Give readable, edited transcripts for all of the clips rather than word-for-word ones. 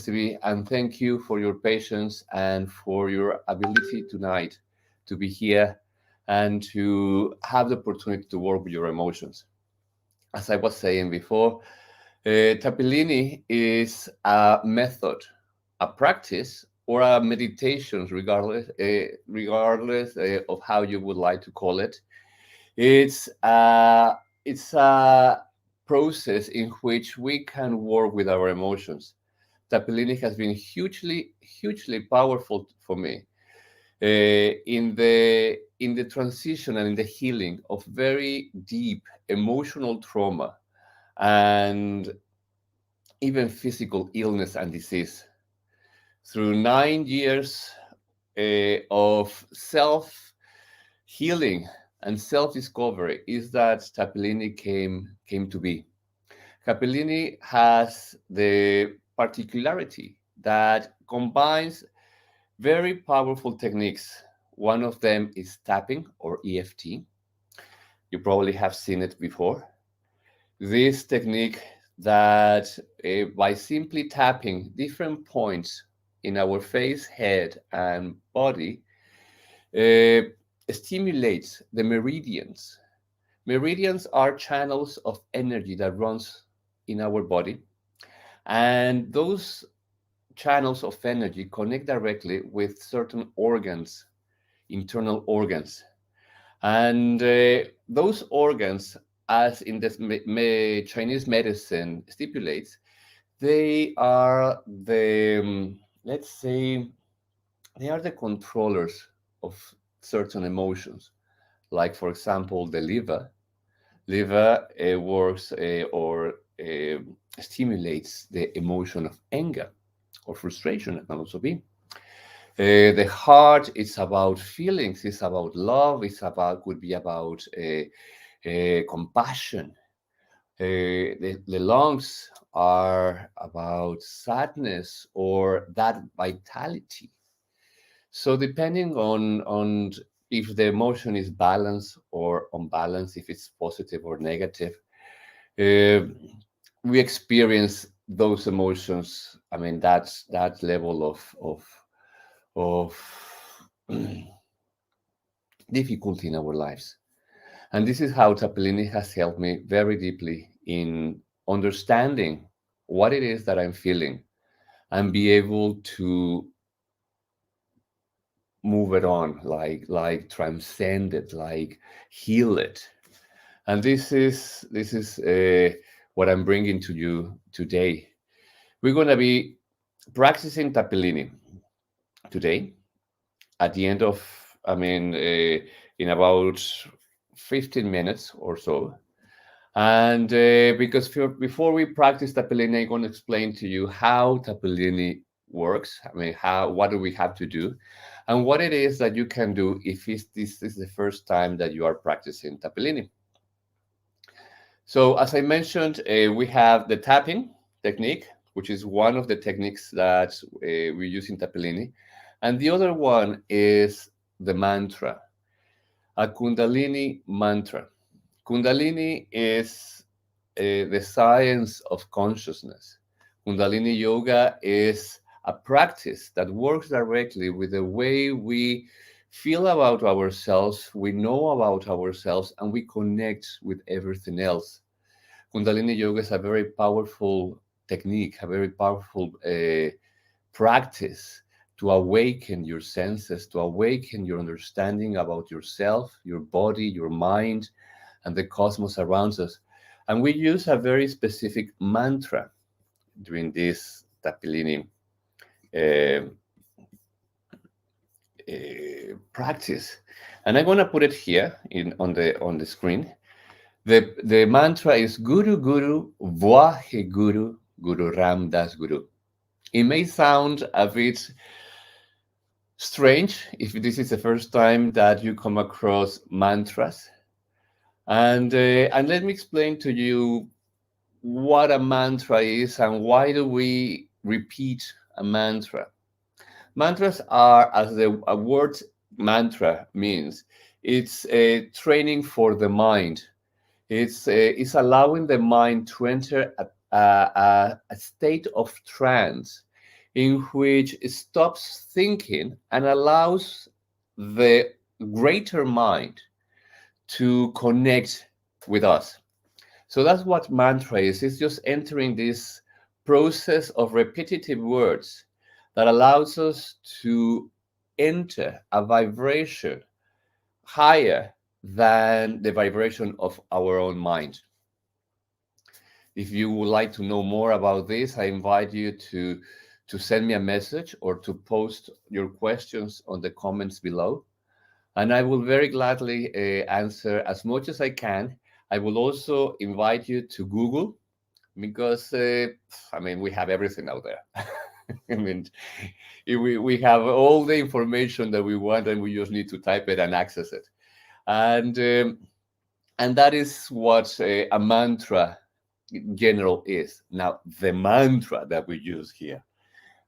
And thank you for your patience and for your ability tonight to be here and to have the opportunity to work with your emotions. As I was saying before, Tappilini is a method, a practice, or a meditation, regardless of how you would like to call it. It's a process in which we can work with our emotions. Tappilini has been hugely powerful for me in the transition and in the healing of very deep emotional trauma and even physical illness and disease. Through 9 years of self healing and self discovery, is that Tappilini came to be. Capellini has the particularity that combines very powerful techniques. One of them is tapping or EFT. You probably have seen it before. This technique that by simply tapping different points in our face, head, and body uh, stimulates the meridians. Meridians are channels of energy that runs in our body, and those channels of energy connect directly with certain organs, internal organs. And those organs, as in this Chinese medicine stipulates, they are let's say, they are the controllers of certain emotions. Like, for example, the liver. Liver works or stimulates the emotion of anger or frustration. It can also be. The heart is about feelings. It's about love. Could be about compassion. The lungs are about sadness or that vitality. So depending on if the emotion is balanced or unbalanced, if it's positive or negative, uh, we experience those emotions. I mean, that's that level of difficulty in our lives. And this is how Tappilini has helped me very deeply in understanding what it is that I'm feeling and be able to move it on, like transcend it, like heal it. And this is what I'm bringing to you today. We're going to be practicing Tappilini today at the end of, I mean, in about 15 minutes or so. And because before we practice Tappilini, I'm going to explain to you how Tappilini works. I mean, what do we have to do, and what it is that you can do if this is the first time that you are practicing Tappilini. So, as I mentioned, we have the tapping technique, which is one of the techniques that we use in Tappilini, and the other one is the mantra, a Kundalini mantra. Kundalini is the science of consciousness. Kundalini yoga is a practice that works directly with the way we feel about ourselves, we know about ourselves, and we connect with everything else. Kundalini yoga is a very powerful technique, a very powerful practice to awaken your senses, to awaken your understanding about yourself, your body, your mind, and the cosmos around us. And we use a very specific mantra during this Tappilini uh, practice. And I'm going to put it here on the screen. The mantra is Guru Guru VAJE Guru Guru Ram Das Guru. It may sound a bit strange if this is the first time that you come across mantras, and let me explain to you what a mantra is and why do we repeat a mantra. Mantras are, as the a word mantra means, it's a training for the mind. It's allowing the mind to enter a state of trance in which it stops thinking and allows the greater mind to connect with us. So that's what mantra is. It's just entering this process of repetitive words that allows us to enter a vibration higher than the vibration of our own mind. If you would like to know more about this, I invite you to send me a message or to post your questions on the comments below. And I will very gladly answer as much as I can. I will also invite you to Google because, I mean, we have everything out there. I mean, we have all the information that we want and we just need to type it and access it. And that is what a mantra in general is. Now, the mantra that we use here,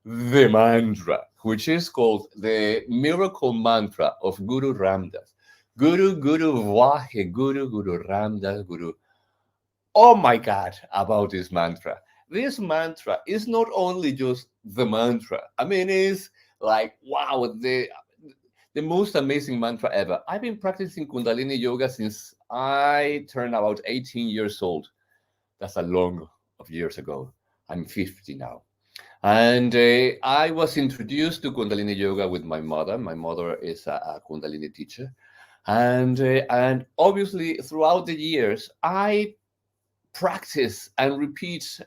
the mantra, which is called the miracle mantra of Guru Ramdas. Guru Guru Vahe Guru Guru Ramdas Guru. Oh my God, about this mantra. This mantra is not only just the mantra. I mean, it's like, wow, the most amazing mantra ever. I've been practicing Kundalini yoga since I turned about 18 years old. That's a long of years ago. I'm 50 now. And I was introduced to Kundalini yoga with my mother. My mother is a Kundalini teacher. And obviously, throughout the years, I practice and repeat,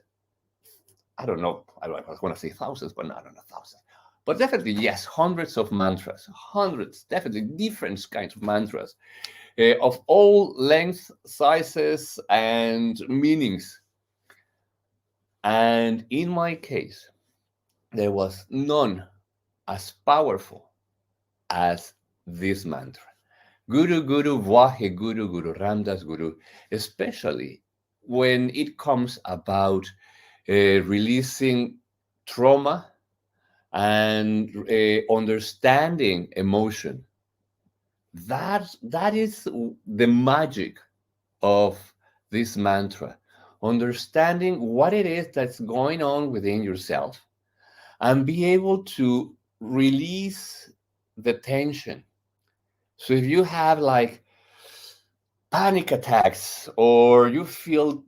I don't know, I want to say thousands, but no, I don't know thousands. But definitely, yes, hundreds of mantras, hundreds, definitely different kinds of mantras of all lengths, sizes, and meanings. And in my case, there was none as powerful as this mantra. Guru Guru Vahe Guru Guru Ramdas Guru, especially when it comes about releasing trauma and understanding emotion. That is the magic of this mantra. Understanding what it is that's going on within yourself and be able to release the tension. So if you have like panic attacks or you feel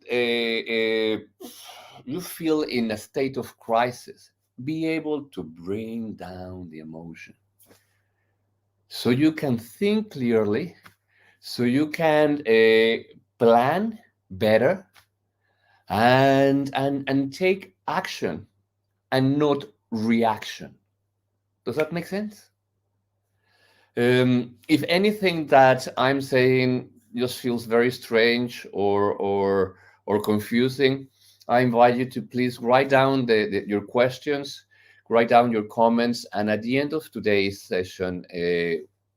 in a state of crisis, be able to bring down the emotion so you can think clearly, so you can plan better and take action and not reaction. Does that make sense? If anything that I'm saying just feels very strange or confusing, I invite you to please write down your questions, write down your comments, and at the end of today's session,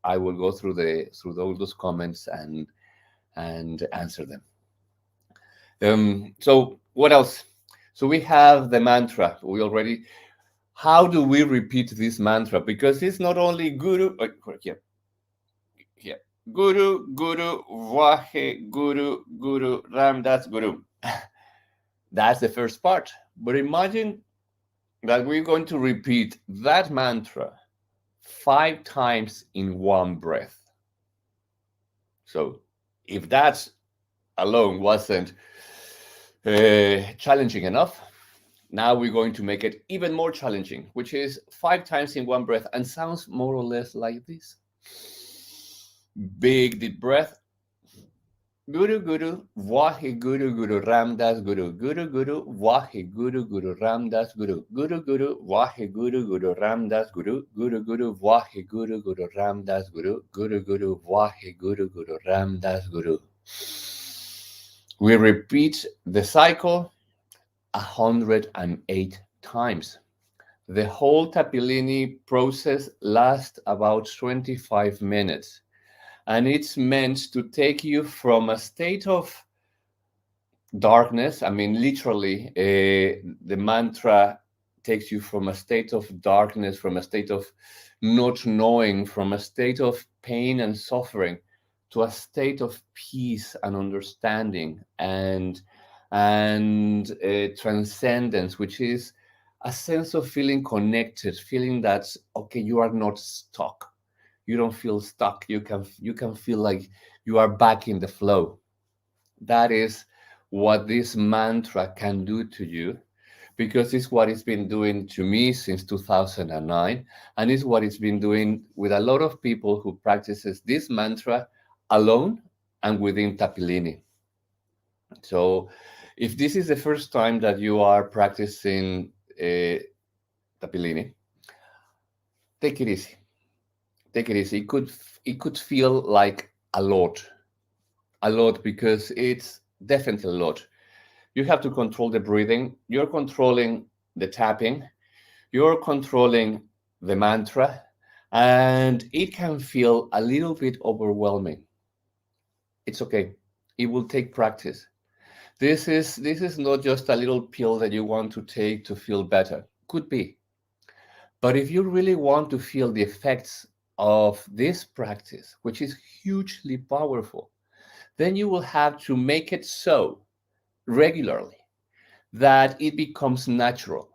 I will go through all those comments and answer them. So what else? So we have the mantra. How do we repeat this mantra? Because it's not only Guru, here, Guru, Guru, Vahe, Guru, Guru, Ramdas, Guru. That's the first part. But imagine that we're going to repeat that mantra 5 times in one breath. So if that alone wasn't challenging enough, now we're going to make it even more challenging, which is 5 times in one breath and sounds more or less like this. Big deep breath. Guru Guru Vahe Guru Guru Ramdas Guru Guru Guru Vahe Guru Guru Ramdas Guru Guru Guru Vahe Guru Guru Ramdas Guru Guru Guru Vahe Guru Guru Ramdas Guru Guru Guru Vahe Guru Guru Ramdas Guru. We repeat the cycle 108 times. The whole Tappilini process lasts about 25 minutes. And it's meant to take you from a state of darkness. I mean, literally, the mantra takes you from a state of darkness, from a state of not knowing, from a state of pain and suffering, to a state of peace and understanding and transcendence, which is a sense of feeling connected, feeling that, okay, you are not stuck. You don't feel stuck. You can feel like you are back in the flow. That is what this mantra can do to you, because it's what it's been doing to me since 2009, and it's what it's been doing with a lot of people who practices this mantra alone and within Tappilini. So if this is the first time that you are practicing Tappilini, take it easy. Take it easy. It could feel like a lot, because it's definitely a lot. You have to control the breathing. You're controlling the tapping. You're controlling the mantra, and it can feel a little bit overwhelming. It's okay. It will take practice. This is not just a little pill that you want to take to feel better. Could be. But if you really want to feel the effects of this practice, which is hugely powerful, then you will have to make it so regularly that it becomes natural.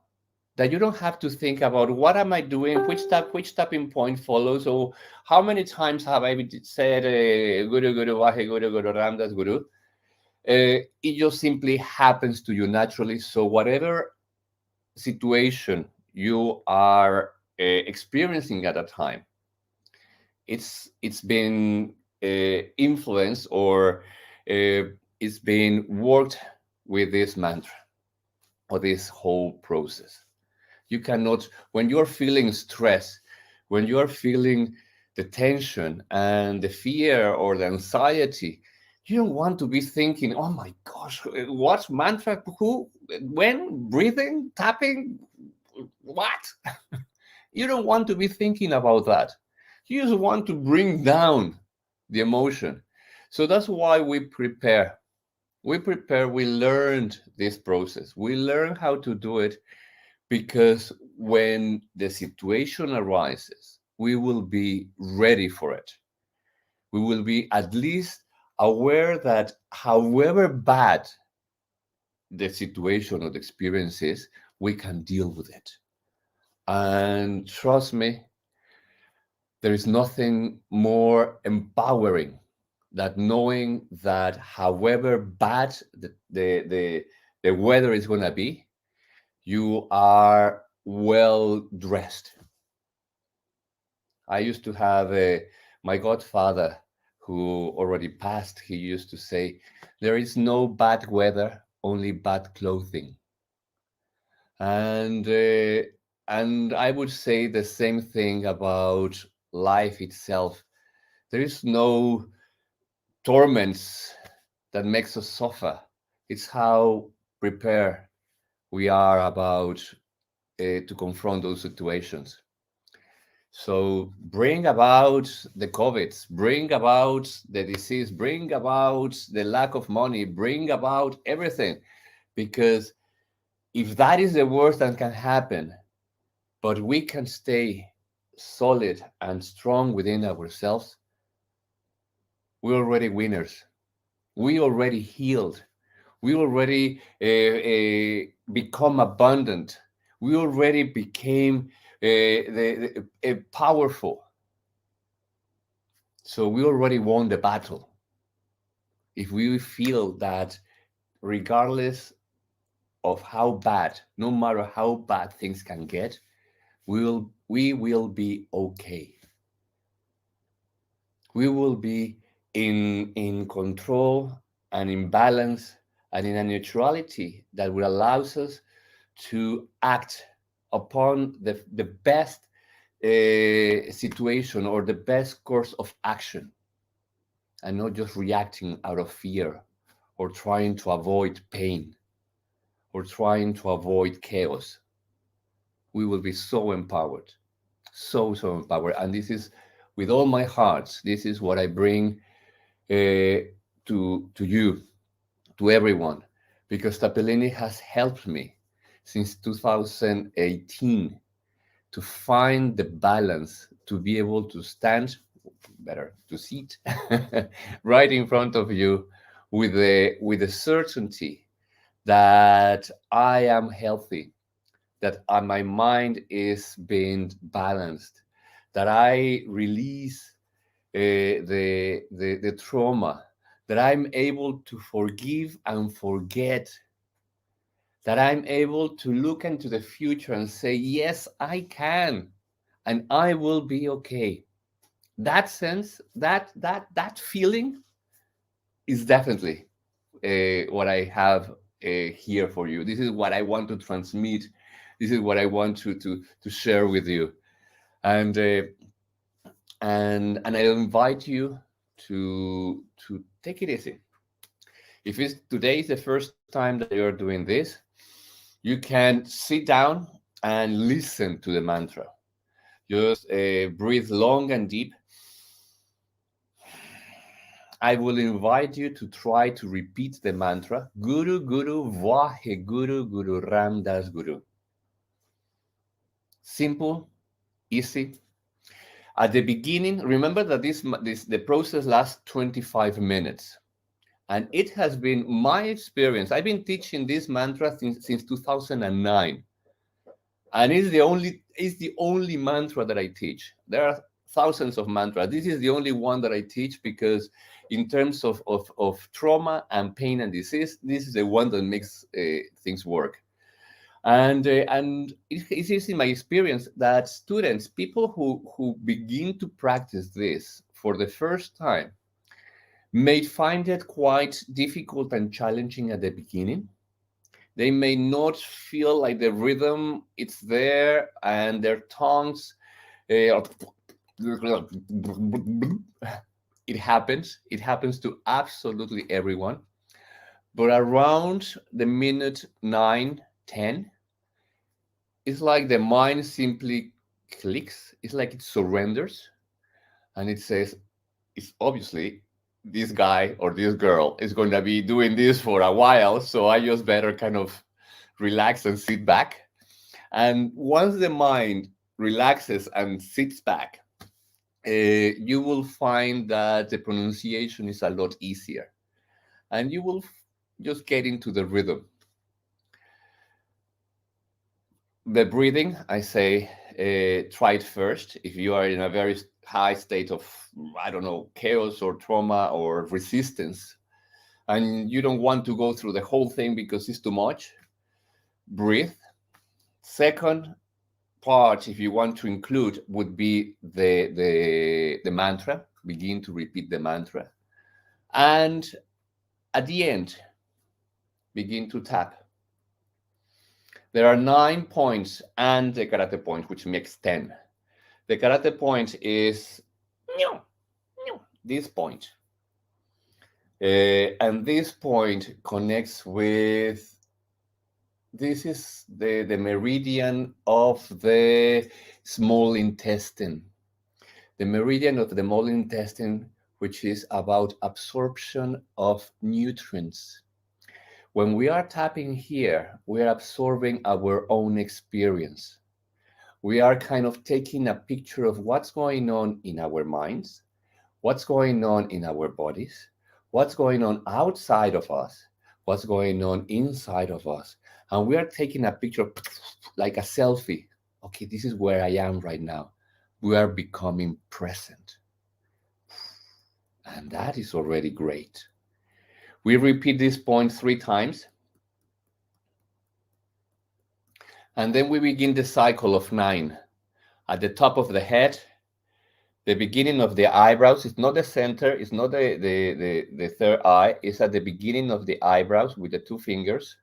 That you don't have to think about what am I doing, which tapping point follows, or how many times have I said Guru Guru Vahe Guru Guru Ramdas Guru. It just simply happens to you naturally. So whatever situation you are experiencing at a time, it's been influenced, or it's been worked with this mantra or this whole process. You cannot, when you're feeling stress, when you're feeling the tension and the fear or the anxiety, you don't want to be thinking, oh my gosh, what mantra, who, when, breathing, tapping, what? You don't want to be thinking about that. You just want to bring down the emotion. So that's why we prepare. We learned this process. We learn how to do it, because when the situation arises, we will be ready for it. We will be at least aware that however bad the situation or the experience is, we can deal with it. And trust me, there is nothing more empowering than knowing that however bad the weather is going to be, you are well dressed. I used to have my godfather, who already passed. He used to say, "There is no bad weather, only bad clothing." And I would say the same thing about life itself. There is no torments that makes us suffer. It's how prepared we are about to confront those situations. So bring about the COVIDs, bring about the disease, bring about the lack of money, bring about everything. Because if that is the worst that can happen, but we can stay solid and strong within ourselves, we're already winners. We already healed. We already become abundant. We already became powerful. So we already won the battle. If we feel that regardless of how bad, no matter how bad things can get, we will be okay. We will be in control and in balance and in a neutrality that will allow us to act upon the best situation or the best course of action, and not just reacting out of fear or trying to avoid pain or trying to avoid chaos. We will be so empowered, so empowered. And this is with all my heart. This is what I bring to you, to everyone, because Tappilini has helped me since 2018 to find the balance, to be able to stand, better to sit right in front of you with the certainty that I am healthy, that my mind is being balanced, that I release the trauma, that I'm able to forgive and forget, that I'm able to look into the future and say, yes, I can, and I will be okay. That sense, that feeling is definitely what I have here for you. This is what I want to transmit. This is what I want to share with you. And and I invite you to take it easy. If it's today is the first time that you're doing this, you can sit down and listen to the mantra. Just breathe long and deep. I will invite you to try to repeat the mantra Guru Guru Vahe Guru Guru Ram Das Guru. Simple, easy. At the beginning, remember that the process lasts 25 minutes. And it has been my experience. I've been teaching this mantra since 2009. And it's the only mantra that I teach. There are thousands of mantras. This is the only one that I teach because in terms of trauma and pain and disease, this is the one that makes things work. And it is in my experience that students, people who begin to practice this for the first time, may find it quite difficult and challenging at the beginning. They may not feel like the rhythm it's there, and their tongues it happens to absolutely everyone. But around the minute 9, 10, it's like the mind simply clicks. It's like it surrenders, and it says, it's obviously this guy or this girl is going to be doing this for a while, so I just better kind of relax and sit back. And once the mind relaxes and sits back, you will find that the pronunciation is a lot easier, and you will just get into the rhythm. The breathing, I say, try it first. If you are in a very high state of, I don't know, chaos or trauma or resistance, and you don't want to go through the whole thing because it's too much, breathe. Second part, if you want to include, would be the mantra. Begin to repeat the mantra. And at the end, begin to tap. There are 9 points and the karate point, which makes 10. The karate point is this point. And this point connects with, this is the meridian of the small intestine. The meridian of the small intestine, which is about absorption of nutrients. When we are tapping here, we are absorbing our own experience. We are kind of taking a picture of what's going on in our minds, what's going on in our bodies, what's going on outside of us, what's going on inside of us. And we are taking a picture like a selfie. Okay, this is where I am right now. We are becoming present. And that is already great. We repeat this point 3 times. And then we begin the cycle of 9. At the top of the head, the beginning of the eyebrows. It's not the center, it's not the third eye. It's at the beginning of the eyebrows with the 2 fingers.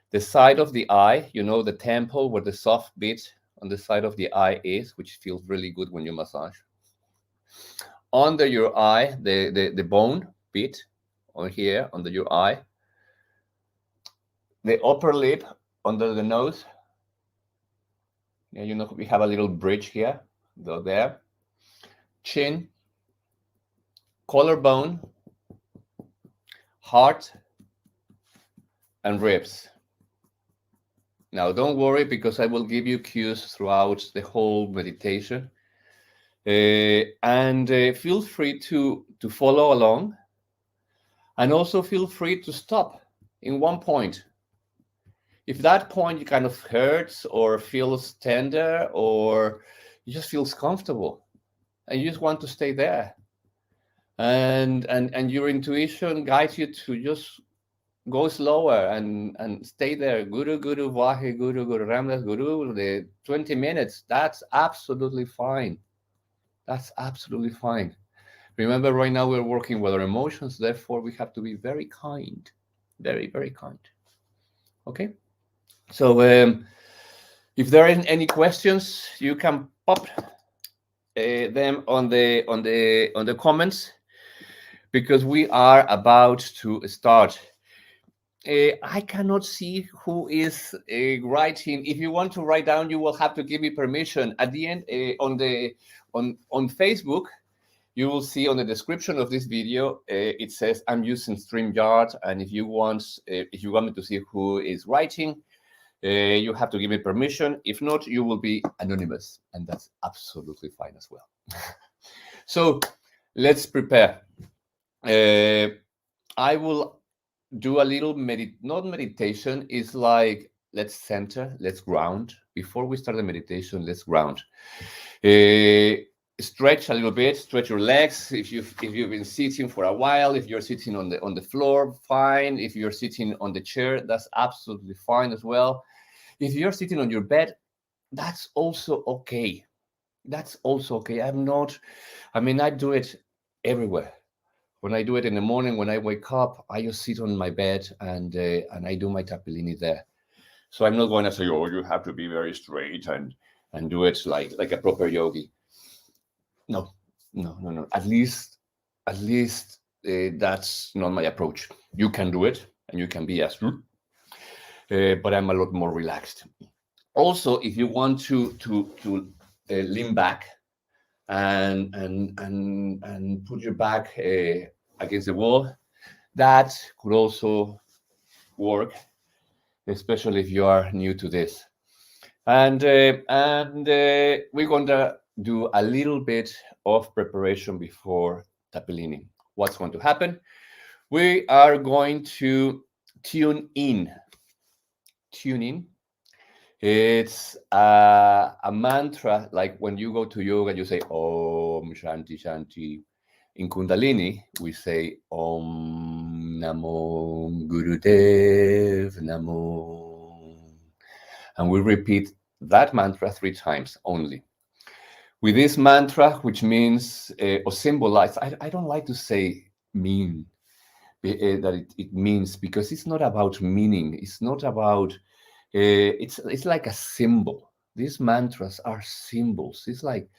The side of the eye, you know, the temple where the soft bit on the side of the eye is, which feels really good when you massage. Under your eye, the bone bit on here, under your eye. The upper lip, under the nose. Yeah, you know, we have a little bridge here, go there. Chin, collarbone, heart, and ribs. Now, don't worry, because I will give you cues throughout the whole meditation. And feel free to follow along. And also feel free to stop in one point. If that point kind of hurts or feels tender or you just feels comfortable and you just want to stay there, and your intuition guides you to just go slower and stay there. Guru Guru Vahe Guru Guru Ramdas Guru, the 20 minutes, that's absolutely fine. That's absolutely fine. Remember, right now we're working with our emotions, therefore we have to be very kind. Very, very kind. Okay? So if there are any questions, you can pop them on the comments, because we are about to start. I cannot see who is writing. If you want to write down, you will have to give me permission. At the end, on Facebook, you will see on the description of this video, it says I'm using StreamYard, and if you want me to see who is writing, you have to give me permission. If not, you will be anonymous, and that's absolutely fine as well. So let's prepare. I will do a little not meditation. It's like, let's center, let's ground. Before we start the meditation, let's ground. Stretch a little bit, stretch your legs. If you've been sitting for a while, if you're sitting on the floor, fine. If you're sitting on the chair, that's absolutely fine as well. If you're sitting on your bed, that's also okay. That's also okay. I do it everywhere. When I do it in the morning, when I wake up, I just sit on my bed and I do my Tappilini there. So I'm not going to say, oh, you have to be very straight and do it like a proper yogi. No. At least that's not my approach. You can do it and you can be as but I'm a lot more relaxed. Also, if you want to lean back and put your back against the wall, that could also work, especially if you are new to this. And we're going to do a little bit of preparation before Tappilini. What's going to happen? We are going to tune in. It's a mantra, like when you go to yoga, you say Om Shanti Shanti. In Kundalini, we say Om Namo Gurudev Namo. And we repeat that mantra 3 times only. With this mantra, which means or symbolize, I don't like to say mean, that it means, because it's not about meaning. It's not about, it's like a symbol. These mantras are symbols. It's like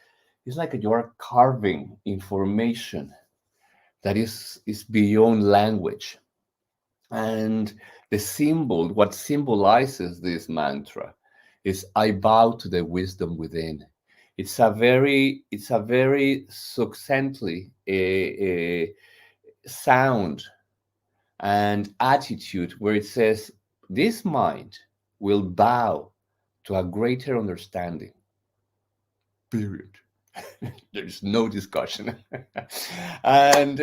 you're carving information that is beyond language. And the symbol, what symbolizes this mantra, is I bow to the wisdom within. It's a very succinctly sound and attitude where it says, this mind will bow to a greater understanding. Period. There's no discussion. And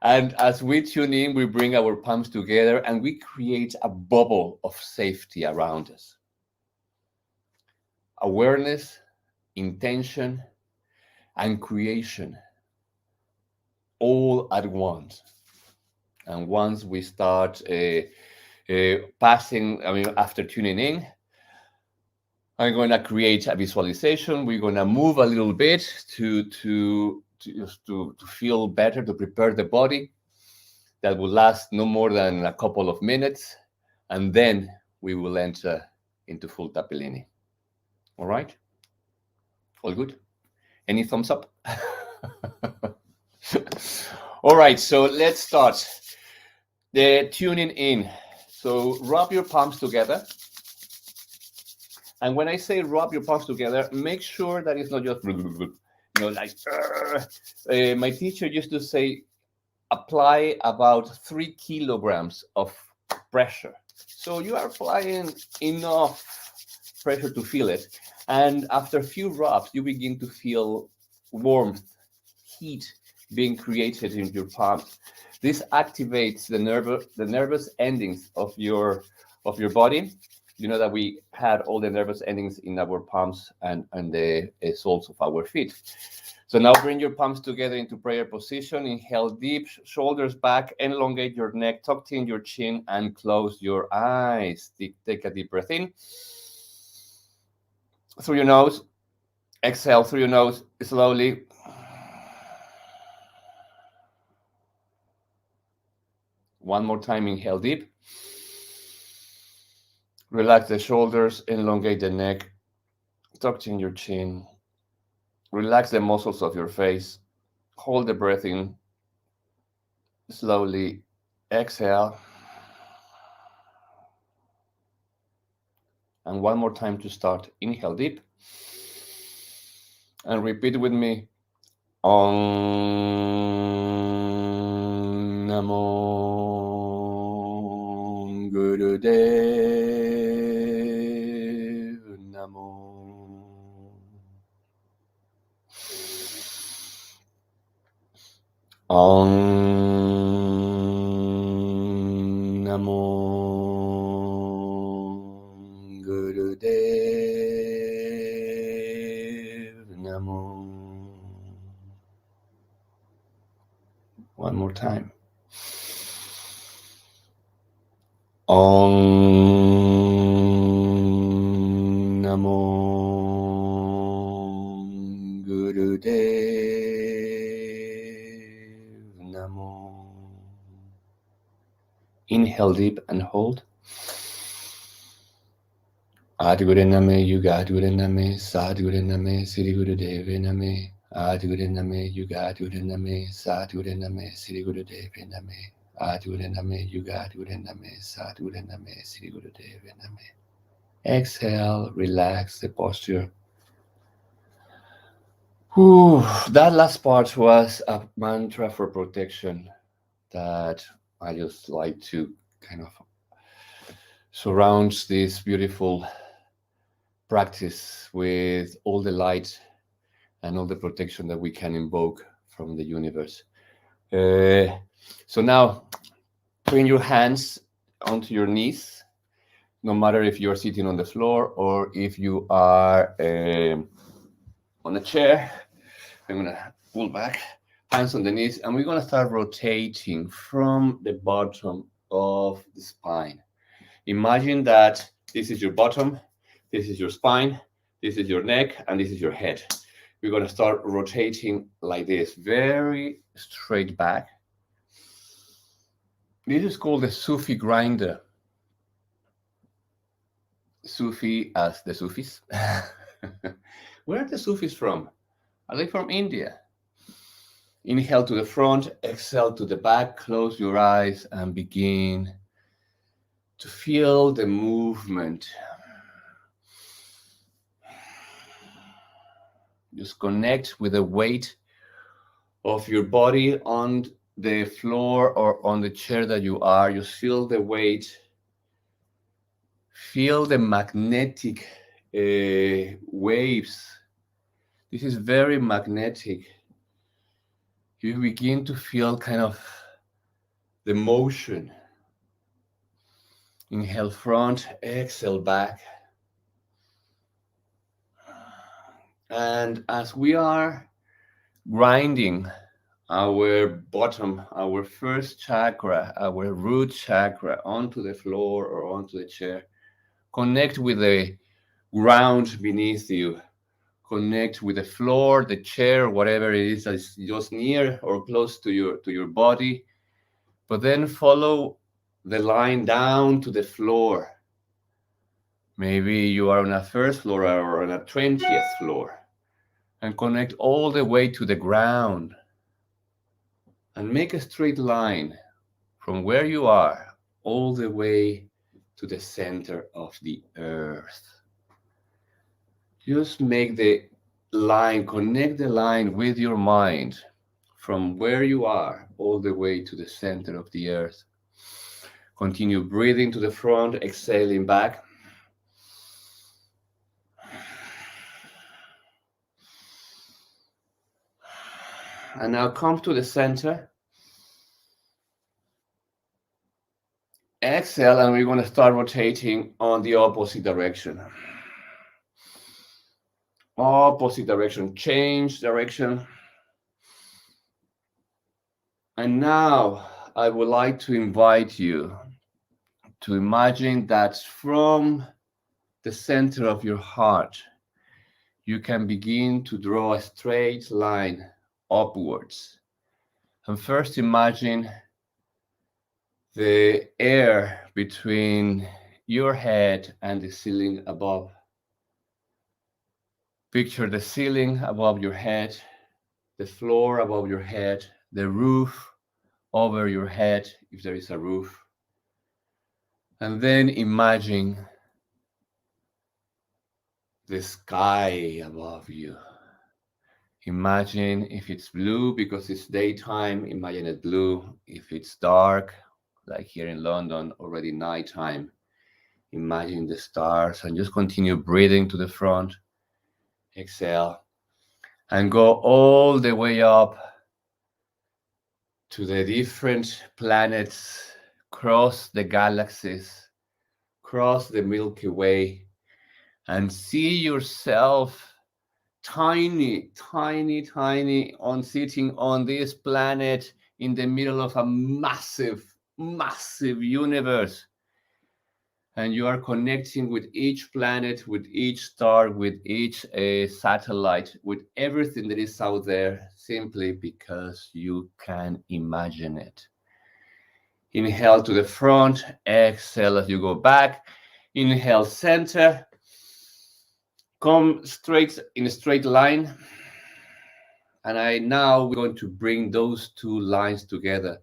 as we tune in, we bring our palms together and we create a bubble of safety around us. Awareness, intention, and creation all at once. And once we start passing, after tuning in, I'm going to create a visualization. We're going to move a little bit to feel better, to prepare the body. That will last no more than a couple of minutes, and then we will enter into full Tappilini. All right? All good? Any thumbs up? All right, so let's start the tuning in. So rub your palms together. And when I say rub your palms together, make sure that it's not just, like, my teacher used to say, apply about 3 kilograms of pressure. So you are applying enough pressure to feel it. And after a few rubs, you begin to feel warmth, heat being created in your palms. This activates the nervous endings of your body. You know that we had all the nervous endings in our palms and the soles of our feet. So now bring your palms together into prayer position. Inhale deep, shoulders back, elongate your neck, tuck in your chin, and close your eyes. Take a deep breath in through your nose. Exhale through your nose slowly. One more time, inhale deep. Relax the shoulders, elongate the neck, tuck in your chin. Relax the muscles of your face. Hold the breath in. Slowly exhale. And one more time to start. Inhale deep. And repeat with me. Om Namo Gurudev Namo. Om Namo Gurudev Namo. One more time. Om Namo Gurudev Namo. Inhale deep and hold. Adguru Name, Yuga Adguru Name, Sadguru Name, Sri Gurudev Name. Adguru Name, Yuga Adguru Name, Sadguru Name, Sri Gurudev Name. Adguru Name, Yuga Adguru Name, Sadguru Name, Sri Gurudev Name. Exhale, relax the posture. Whew, that last part was a mantra for protection that I just like to kind of surround this beautiful practice with all the light and all the protection that we can invoke from the universe. So now bring your hands onto your knees, no matter if you're sitting on the floor or if you are on a chair. I'm gonna pull back, hands on the knees, and we're gonna start rotating from the bottom of the spine. Imagine that this is your bottom, this is your spine, this is your neck, and this is your head. We're gonna start rotating like this, very straight back. This is called the Sufi grinder. Sufi as the Sufis. Where are the Sufis from? Are they from India? Inhale to the front, exhale to the back, close your eyes and begin to feel the movement. Just connect with the weight of your body on the floor or on the chair that you are. Just feel the weight. Feel the magnetic waves. This is very magnetic. You begin to feel kind of the motion. Inhale front, exhale back. And as we are grinding our bottom, our first chakra, our root chakra onto the floor or onto the chair, connect with the ground beneath you. Connect with the floor, the chair, whatever it is that's just near or close to your body. But then follow the line down to the floor. Maybe you are on a first floor or on a 20th floor. And connect all the way to the ground. And make a straight line from where you are all the way to the center of the earth. Just make the line, connect the line with your mind from where you are all the way to the center of the earth. Continue breathing to the front, exhaling back. And now come to the center. exhale, and we're going to start rotating on the opposite direction. Opposite direction, change direction. And now I would like to invite you to imagine that from the center of your heart, you can begin to draw a straight line upwards. And first imagine the air between your head and the ceiling above. Picture the ceiling above your head, the floor above your head, the roof over your head, if there is a roof. And then imagine the sky above you. Imagine if it's blue because it's daytime, imagine it blue. If it's dark, like here in London, already nighttime, imagine the stars, and just continue breathing to the front. Exhale and go all the way up to the different planets, cross the galaxies, cross the Milky Way, and see yourself tiny, tiny, tiny on sitting on this planet in the middle of a massive, massive universe. And you are connecting with each planet, with each star, with each satellite, with everything that is out there, simply because you can imagine it. Inhale to the front, exhale as you go back. Inhale, center. Come straight in a straight line. And now we're going to bring those two lines together.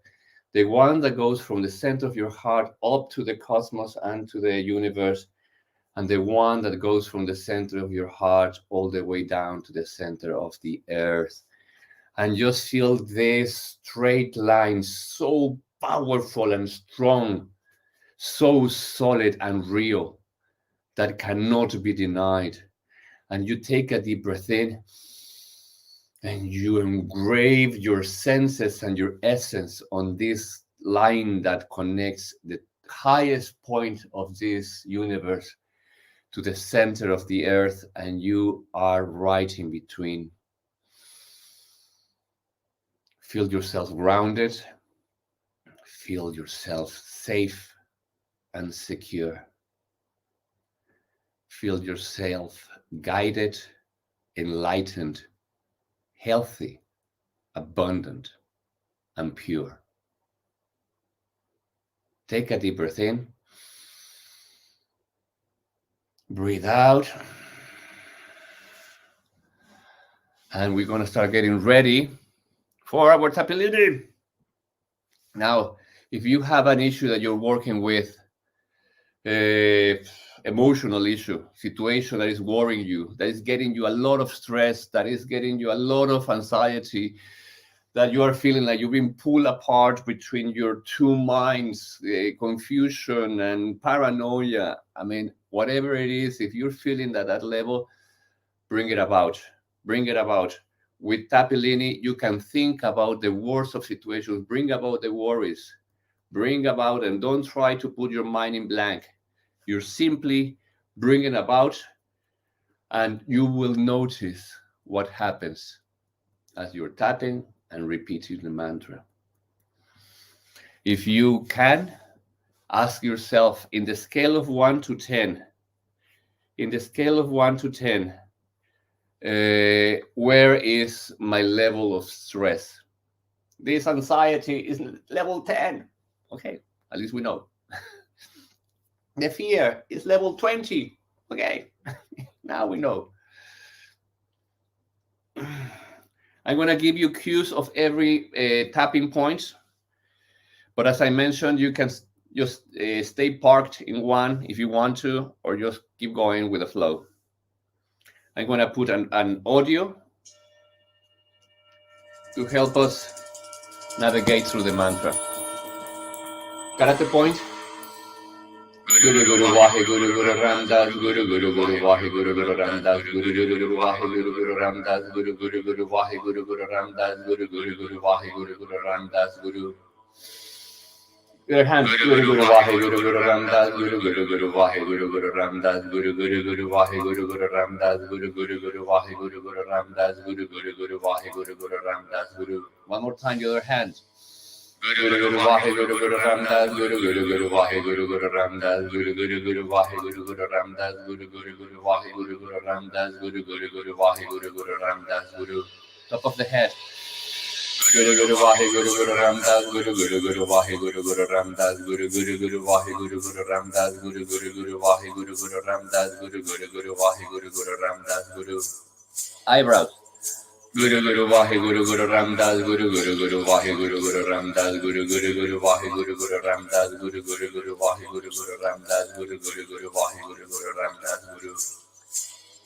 The one that goes from the center of your heart up to the cosmos and to the universe, and the one that goes from the center of your heart all the way down to the center of the earth. And just feel this straight line, so powerful and strong, so solid and real, that cannot be denied. And you take a deep breath in, and you engrave your senses and your essence on this line that connects the highest point of this universe to the center of the earth, and you are right in between. Feel yourself grounded. Feel yourself safe and secure. Feel yourself guided, enlightened, healthy, abundant, and pure. Take a deep breath in. Breathe out. And we're going to start getting ready for our Tappilini. Now, if you have an issue that you're working with, emotional issue, situation that is worrying you, that is getting you a lot of stress, that is getting you a lot of anxiety, that you are feeling like you've been pulled apart between your two minds, confusion and paranoia. I mean, whatever it is, if you're feeling that at that level, bring it about. Bring it about. With Tappilini, you can think about the worst of situations, bring about the worries, bring about, and don't try to put your mind in blank. You're simply bringing about, and you will notice what happens as you're tapping and repeating the mantra. If you can, ask yourself, in the scale of 1 to 10, where is my level of stress? This anxiety is level 10. Okay, at least we know. The fear is level 20. Okay, now we know. I'm going to give you cues of every tapping point. But as I mentioned, you can just stay parked in one if you want to, or just keep going with the flow. I'm going to put an audio to help us navigate through the mantra. Karate point. Guru Guru Wahe Guru Guru Ramdas Guru Guru Guru Wahe Guru Guru Ramdas Guru Guru Wahe Guru Guru Ramdas Guru Guru Guru Wahe Guru Guru Ramdas Guru Guru Guru Wahe Guru Guru Ramdas Guru Your hands, Guru Guru Vahe Guru Guru Ramdas, Guru Guru Guru Vahe Guru Guru Ramdas, Guru Guru Guru Vahe Guru Guru Ramdas, Guru Guru Guru Vahe Guru Guru Ramdas, Guru Guru Guru Vahe Guru Guru Ramdas, Guru. One more time, your other hand. Guru Guru Vahe Guru Guru Ramdas, Guru Guru Guru Vahe Guru Guru Ramdas, Guru Guru Guru Vahe Guru Guru Ramdas, Guru Guru Guru Vahe Guru Guru Ramdas, Guru Guru Guru Vahe Guru Guru Ramdas, Guru. Top of the head. Guru Guru Vahe Guru Guru Ramdas, Guru Guru Guru Vahe Guru Guru Ramdas, Guru Guru Guru Vahe Guru Guru Ramdas, Guru Guru Guru Vahe Guru Guru Ramdas, Guru Guru Guru Vahe Guru Guru Ramdas, Guru. Eyebrows. Guru Guru Vahe Guru Guru Ramdas, Guru Guru Guru Vahe Guru Guru Ramdas, Guru Guru Guru Vahe Guru Guru Ramdas, Guru Guru Guru Vahe Guru Guru Ramdas, Guru Guru Guru Vahe Guru Guru Ramdas, Guru.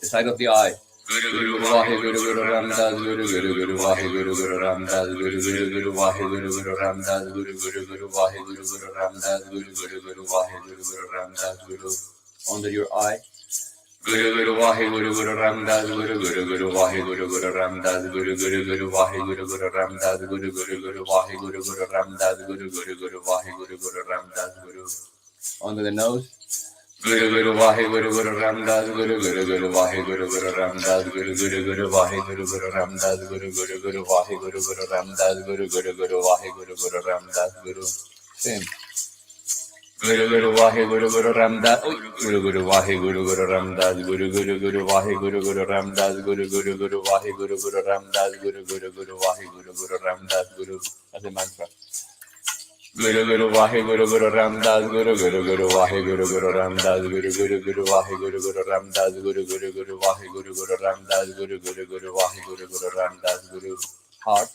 The side of the eye. Guru Guru Vahe Guru Guru Ramdas, Guru Guru Guru Vahe Guru Guru Ramdas, Guru Guru Guru Vahe Guru Guru Ramdas, Guru Guru Guru Vahe Guru Guru Ramdas, Guru Guru Guru Vahe Guru Guru Ramdas, Guru. Under your eye. Guru Guru Vahe Guru Guru Ramdas, Guru Guru Guru Vahe Guru Guru Ramdas, Guru Guru Guru Vahe Guru Guru Ramdas, Guru Guru Guru Vahe Guru Guru Ramdas, Guru Guru Guru Vahe Guru Guru Ramdas, Guru. Under the nose. Guru Guru Vahe Guru Guru Ramdas, Guru Guru Guru Vahe Guru Guru Ramdas, Guru Guru Guru Vahe Guru Guru Ramdas, Guru Guru Guru Vahe Guru Guru Ramdas, Guru Guru Guru Vahe Guru Guru Ramdas, Guru. Same. Guru Guru Vahe Guru Guru Ramdas, Guru Guru Vahe Guru Guru Ramdas, Guru Guru Guru Vahe Guru Guru Ramdas, Guru Guru Guru Vahe Guru Guru Ramdas, Guru Guru Guru Vahe Guru Guru Ramdas, Guru. As a mantra. Guru Guru Vahe Guru Guru Ramdas, Guru Guru Guru Vahe Guru Guru Ramdas, Guru Guru Guru Vahe Guru Guru Ramdas, Guru Guru Guru Vahe Guru Guru Ramdas, Guru Guru Guru Vahe Guru Guru Ramdas, Guru. Heart.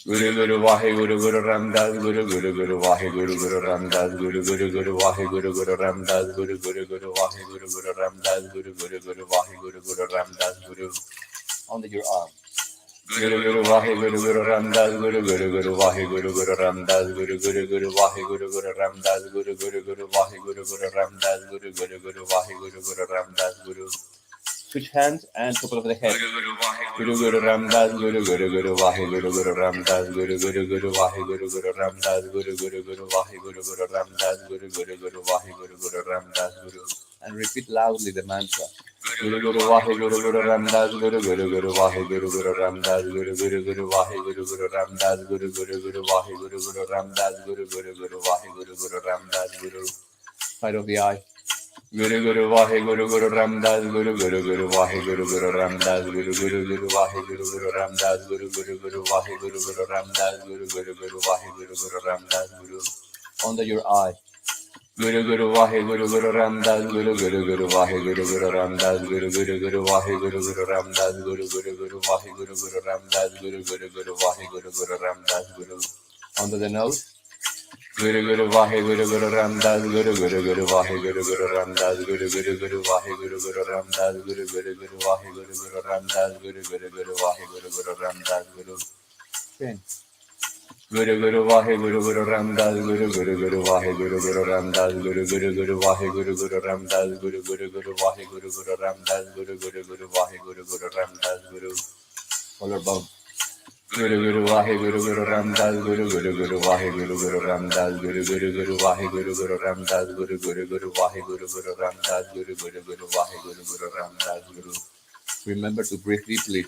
Guru Guru Vahe Guru Guru Ramdas, Guru Guru Guru Vahe Guru Guru Ramdas, Guru Guru Guru Vahe Guru Guru Ramdas, Guru Guru Guru Vahe Guru Guru Ramdas, Guru Guru Guru Vahe Guru Guru Ramdas, Guru. Under your arm. Guru Guru Vahe Guru Guru Ramdas, Guru Guru Guru Vahe Guru Guru Ramdas, Guru Guru Guru Vahe Guru Guru Ramdas, Guru Guru Guru Vahe Guru Guru Ramdas, Guru Guru Guru Vahe Guru Guru Ramdas, Guru. Switch hands and top of the head. Guru Guru Ramdas, Guru Guru Guru Vahe Guru Guru Ramdas, Guru Guru Guru Vahe Guru Guru Ramdas, Guru Guru Guru Vahe Guru Guru Ramdas, Guru Guru Guru Vahe Guru Guru Ramdas, Guru. And repeat loudly the mantra. Guru Guru Vahe Guru Guru Ramdas, Guru Guru Guru Vahe Guru Guru Ramdas, Guru Guru Guru Vahe Guru Guru Ramdas, Guru Guru Guru Vahe Guru Guru Ramdas, Guru Guru Guru Vahe Guru Guru Ramdas, Guru. Side of the eye. Guru Guru Vahe Guru Guru Ramdas, Guru Guru Guru Vahe Guru Guru Ramdas, Guru Guru Guru Vahe Guru Guru Ramdas, Guru Guru Guru Vahe Guru Guru Ramdas, Guru Guru Guru Vahe Guru Guru Ramdas, Guru. Under your eye. Guru Guru Vahe Guru Guru Ramdas, Guru Guru Guru Vahe Guru Guru Ramdas, Guru Guru Guru Vahe Guru Guru Ramdas, Guru Guru Guru Vahe Guru Guru Ramdas, Guru Guru Guru Vahe Guru Guru Ramdas, Guru. Under the nose. Guru Guru Vahe Guru Guru Ramdas, Guru Guru Guru Vahe Guru Guru Ramdas, Guru Guru Guru Vahe Guru Guru Ramdas, Guru Guru Guru Vahe Guru Guru Ramdas, Guru Guru Guru Vahe Guru Guru Ramdas, Guru. Same. Guru Guru Vahe Guru Guru Ramdas, Guru Guru Guru Vahe Guru Guru Ramdas, Guru Guru Guru Vahe Guru Guru Ramdas, Guru Guru Guru Vahe Guru Guru Ramdas, Guru Guru Guru Vahe Guru Guru Ramdas, Guru. Collarbone. Guru Guru Vahe Guru Guru Ramdas, Guru Guru Guru Vahe Guru Guru Ramdas, Guru Guru Guru Vahe Guru Guru Ramdas, Guru Guru Guru Vahe Guru Guru Ramdas, Guru Guru Guru Vahe Guru Guru Ramdas, Guru. Remember to breathe deeply.